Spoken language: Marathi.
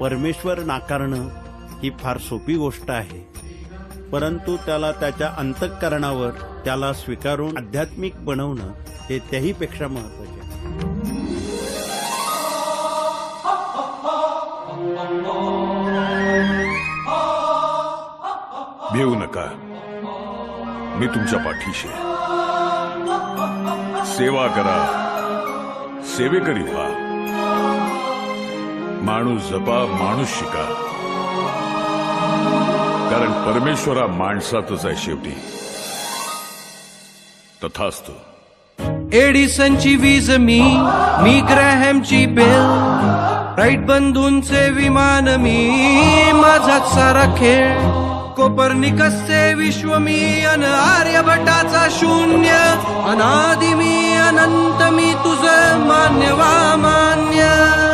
परमेश्वर नाकारणं ही फार सोपी गोष्ट आहे, परंतु त्याला त्याच्या अंतःकरणावर त्याला स्वीकारून आध्यात्मिक बनवणं हे त्याहीपेक्षा महत्त्वाचे आहे. भिवू नका, मी तुमच्या पाठीशी आहे. सेवा करा, सेवेकरी व्हा. माणूस जपा, माणूस शिका, कारण परमेश्वर हा माणसातच आहे शेवटी. तथास्तु. एडिसनची वीज मी ग्रॅहमची बेल, राईट बंधूंचे विमान मी, माझाच सारा खेळ. कोपर्निकसचे विश्व मी, अन आर्यभटाचा शून्य. अनादि मी, अनंत मी, तुझं मान्य वा मान्य.